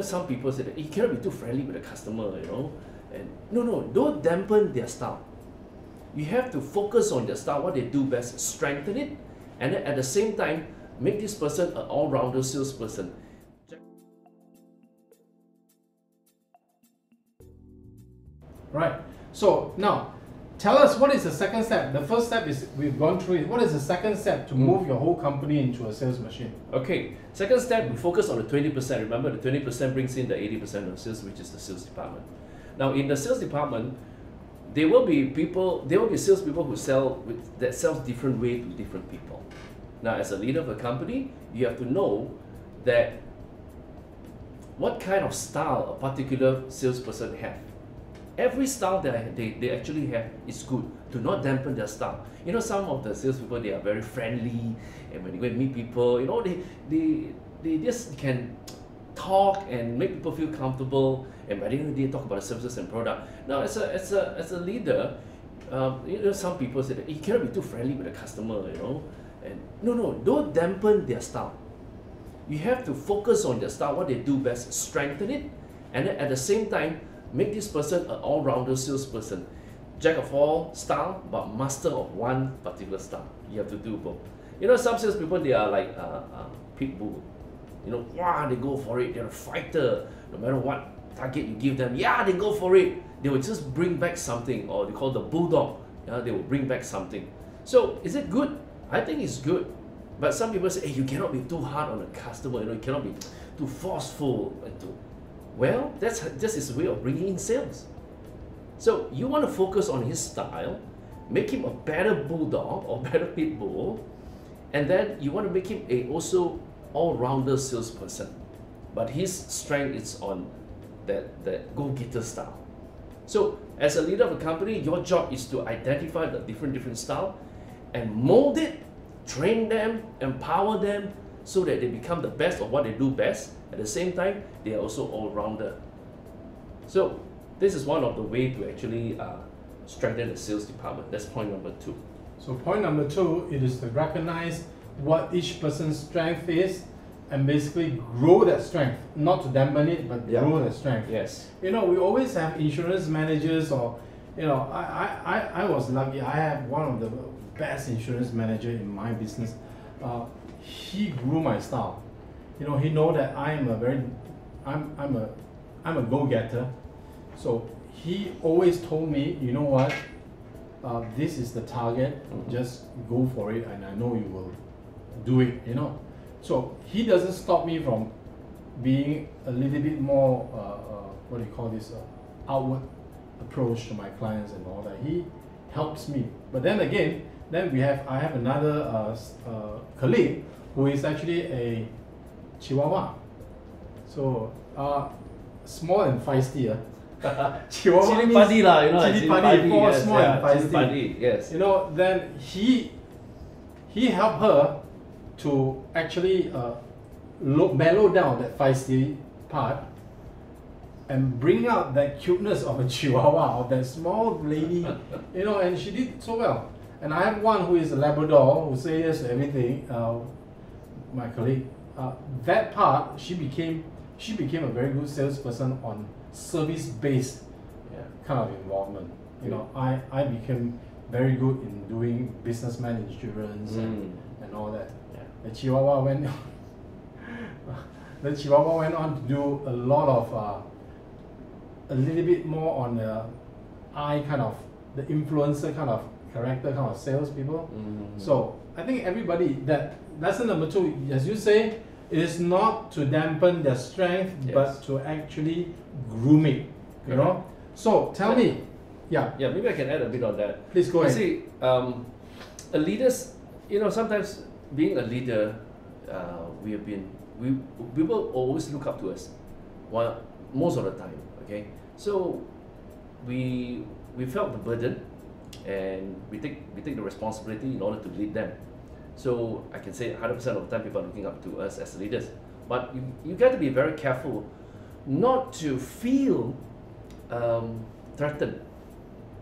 some people say that you cannot be too friendly with the customer, and no, don't dampen their style. You have to focus on their style, what they do best, strengthen it, and then at the same time, make this person an all-rounder salesperson. Right. So now, tell us, what is the second step? The first step is we've gone through it. What is the second step to move your whole company into a sales machine? Okay. Second step, we focus on the 20%. Remember, the 20% brings in the 80% of sales, which is the sales department. Now, in the sales department, there will be salespeople who sells different way to different people. Now, as a leader of a company, you have to know that what kind of style a particular salesperson have. Every style that they actually have is good. Do not dampen their style. Some of the salespeople, they are very friendly, and when you go and meet people, they just can talk and make people feel comfortable, and by the end of the day talk about the services and product. Now, as a leader, some people say that you cannot be too friendly with the customer, and no, don't dampen their style. You have to focus on their style, what they do best, strengthen it, and then at the same time, make this person an all-rounder salesperson. Jack of all style, but master of one particular style. You have to do both. Some salespeople, they are like pit bull. They go for it. They're a fighter. No matter what target you give them, they go for it. They will just bring back something, or they call the bulldog. They will bring back something. So, is it good? I think it's good. But some people say, hey, you cannot be too hard on the customer. You cannot be too forceful. Well, that's his way of bringing in sales. So you want to focus on his style, make him a better bulldog or better pit bull, and then you want to make him a also all-rounder salesperson. But his strength is on that go-getter style. So as a leader of a company, your job is to identify the different style and mold it, train them, empower them, so that they become the best of what they do best. At the same time, they are also all-rounder. So this is one of the ways to actually strengthen the sales department. That's point number 2. So point number 2, it is to recognize what each person's strength is and basically grow that strength. Not to dampen it, but grow that strength. Yes. We always have insurance managers, or I was lucky. I have one of the best insurance manager in my business. He grew my style. He know that I'm a go-getter. So he always told me, you know what, this is the target, just go for it, and I know you will do it, So he doesn't stop me from being a little bit more, what do you call this, outward approach to my clients and all that. He helps me. But then again, I have another colleague who is actually a Chihuahua. So small and feisty. Chihuahua Chili padi lah, chili padi, small and feisty. Chili padi, yes. Then he helped her to actually mellow down that feisty part and bring out that cuteness of a Chihuahua, of that small lady, and she did so well. And I have one who is a Labrador who says yes to everything. My colleague, that part, she became a very good salesperson on service-based kind of involvement. I became very good in doing businessman insurance and all that. The Chihuahua went on to do a lot of a little bit more on the kind of the influencer kind of character kind of salespeople. So I think everybody, that lesson number 2, as you say, is not to dampen their strength, but to actually groom it. So tell me, maybe I can add a bit on that. Please go ahead. See, a leader's, sometimes being a leader, people always look up to us. Well, most of the time, okay. So we felt the burden, and we take the responsibility in order to lead them. So I can say 100% of the time people are looking up to us as leaders. But you got to be very careful not to feel threatened.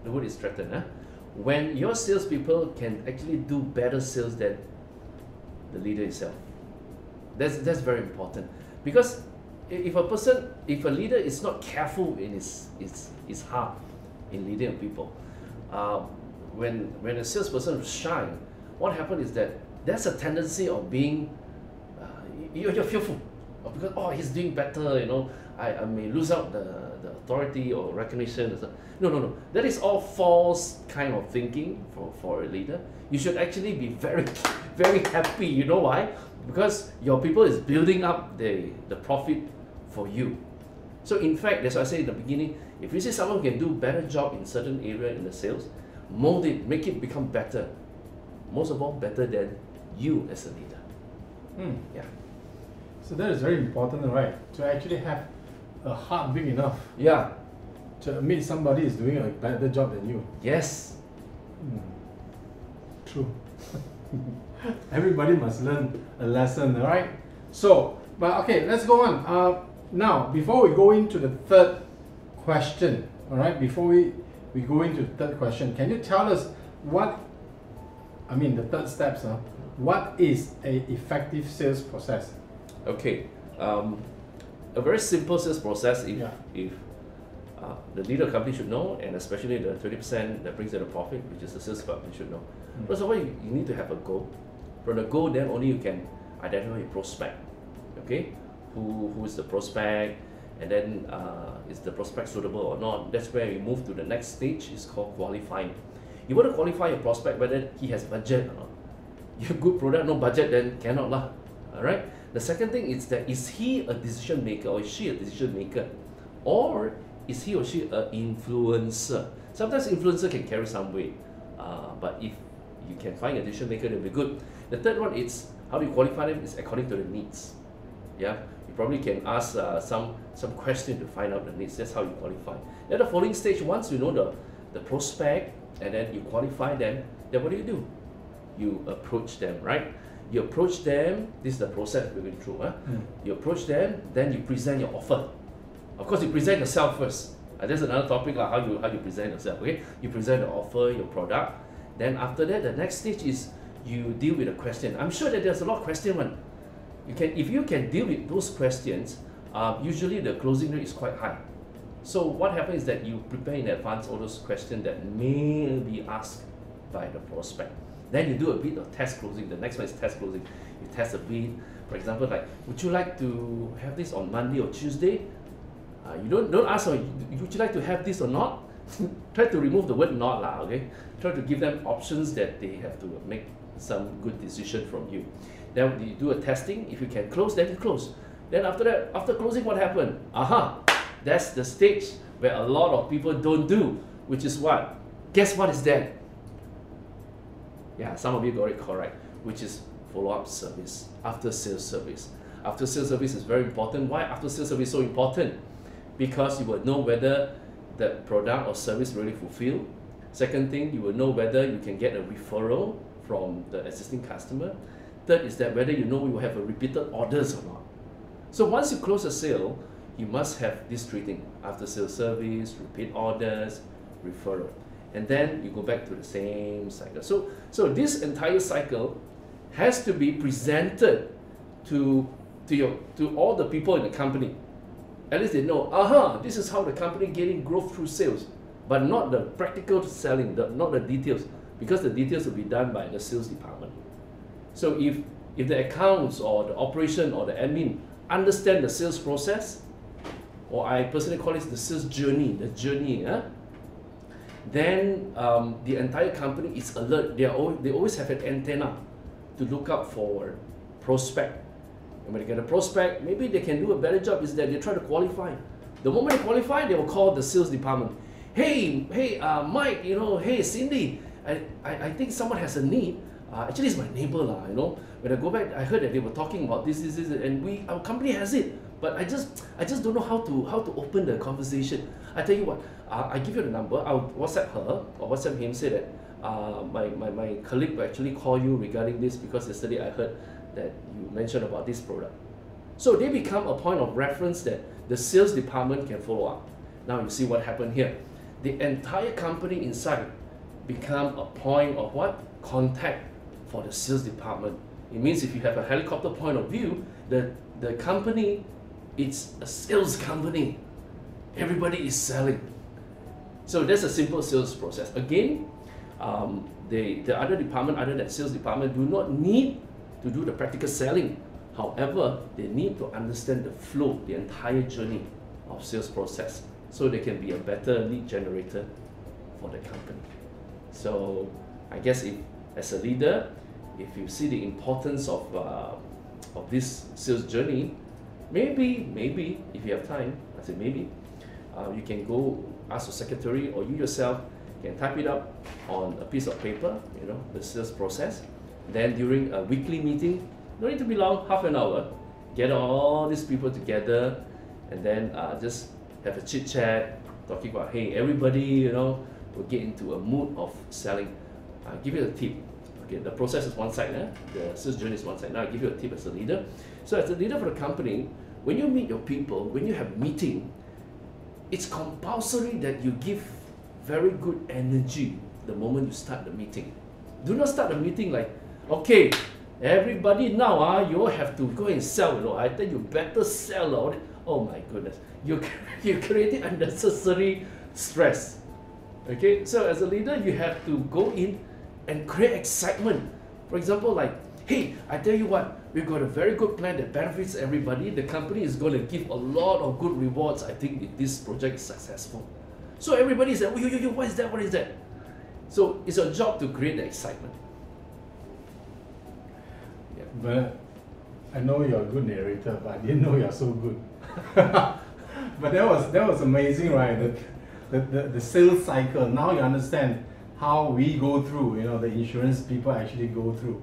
The word is threatened. When your salespeople can actually do better sales than the leader itself. That's very important. Because if a leader is not careful in his heart in leading people, when a salesperson shine, what happens is that there's a tendency of being, you're fearful, because he's doing better, I may lose out the authority or recognition. No. That is all false kind of thinking for a leader. You should actually be very, very happy. You know why? Because your people is building up the profit for you. So in fact, that's why I say in the beginning, if you see someone who can do better job in certain area in the sales, mold it, make it become better. Most of all, better than you as a leader. Yeah. So that is very important, right? To actually have a heart big enough. Yeah. To admit somebody is doing a better job than you. Yes. True. Everybody must learn a lesson, alright? So, but okay, let's go on. Now, before we go into the third question, alright, before we go into the third question, can you tell us the third steps, what is a effective sales process? Okay, a very simple sales process if the leader of the company should know, and especially the 20% that brings in the profit, which is the sales department should know. First of all, you need to have a goal. From the goal, then only you can identify a prospect. Okay, who is the prospect, and then is the prospect suitable or not? That's where we move to the next stage. It's called qualifying. You want to qualify a prospect whether he has budget or not. You have good product, no budget, then cannot lah. All right. The second thing is that is he a decision maker or is she a decision maker, or is he or she an influencer? Sometimes influencer can carry some weight, but if you can find a decision maker, that'll be good. The third one is how do you qualify them? Is according to the needs. Yeah, you probably can ask some question to find out the needs. That's how you qualify. Then the following stage, once you know the prospect and then you qualify them, then what do? You approach them, right? You approach them. This is the process we're going through. You approach them, then you present your offer. Of course, you present yourself first. That's another topic, how you present yourself. Okay, you present the offer, your product. Then after that, the next stage is you deal with a question. I'm sure that there's a lot of questions. If you can deal with those questions, usually the closing rate is quite high. So what happens is that you prepare in advance all those questions that may be asked by the prospect. Then you do a bit of test closing. The next one is test closing. You test a bit. For example, like, would you like to have this on Monday or Tuesday? You don't ask, would you like to have this or not? Try to remove the word not lah, okay? Try to give them options that they have to make some good decision from you. Then you do a testing. If you can close, then you close. Then after that, after closing, what happened? That's the stage where a lot of people don't do, which is what? Guess what is that? Yeah, some of you got it correct, which is follow-up service, after-sales service. After-sales service is very important. Why after-sales service is so important? Because you will know whether the product or service really fulfilled. Second thing, you will know whether you can get a referral from the existing customer. Third is that whether you know you will have a repeated orders or not. So once you close a sale, you must have these three things: after-sales service, repeat orders, referral. And then you go back to the same cycle. So this entire cycle has to be presented to all the people in the company. At least they know, this is how the company getting growth through sales, but not the practical selling, not the details, because the details will be done by the sales department. So if the accounts or the operation or the admin understand the sales process, or I personally call it the sales journey, then the entire company is alert. They always have an antenna to look out for prospect. And when they get a prospect, maybe they can do a better job is that they try to qualify. The moment they qualify, they will call the sales department. Hey, Mike, hey, Cindy, I think someone has a need. Actually, it's my neighbor, When I go back, I heard that they were talking about this, and our company has it. But I just don't know how to open the conversation. I tell you what, I give you the number. I'll WhatsApp her or WhatsApp him, say that my colleague will actually call you regarding this because yesterday I heard that you mentioned about this product. So they become a point of reference that the sales department can follow up. Now you see what happened here. The entire company inside become a point of what? Contact for the sales department. It means if you have a helicopter point of view, the company It's a sales company. Everybody is selling. So that's a simple sales process. Again, the other department, other than sales department, do not need to do the practical selling. However, they need to understand the flow, the entire journey of sales process, so they can be a better lead generator for the company. So I guess if, as a leader, if you see the importance of this sales journey, maybe if you have time, I say maybe, you can go ask your secretary or you yourself can type it up on a piece of paper, you know, the sales process. Then during a weekly meeting, don't need to be long, half an hour, get all these people together and then just have a chit chat, talking about, hey, everybody, you know, will get into a mood of selling. I'll give you a tip. Okay, the process is one side, the sales journey is one side. Now I'll give you a tip as a leader. So as a leader for the company, when you meet your people, when you have a meeting, it's compulsory that you give very good energy the moment you start the meeting. Do not start the meeting like, okay, everybody now, you have to go and sell, you know. I think you better sell. Oh my goodness, you're creating unnecessary stress. Okay, so as a leader, you have to go in and create excitement. For example, like, hey, I tell you what, we've got a very good plan that benefits everybody. The company is going to give a lot of good rewards, I think, if this project is successful. So everybody said, oh, yo, what is that? What is that? So it's your job to create the excitement. Yeah. But I know you're a good narrator, but I didn't know you're so good. But that was amazing, right? The sales cycle. Now you understand how we go through, you know, the insurance people actually go through.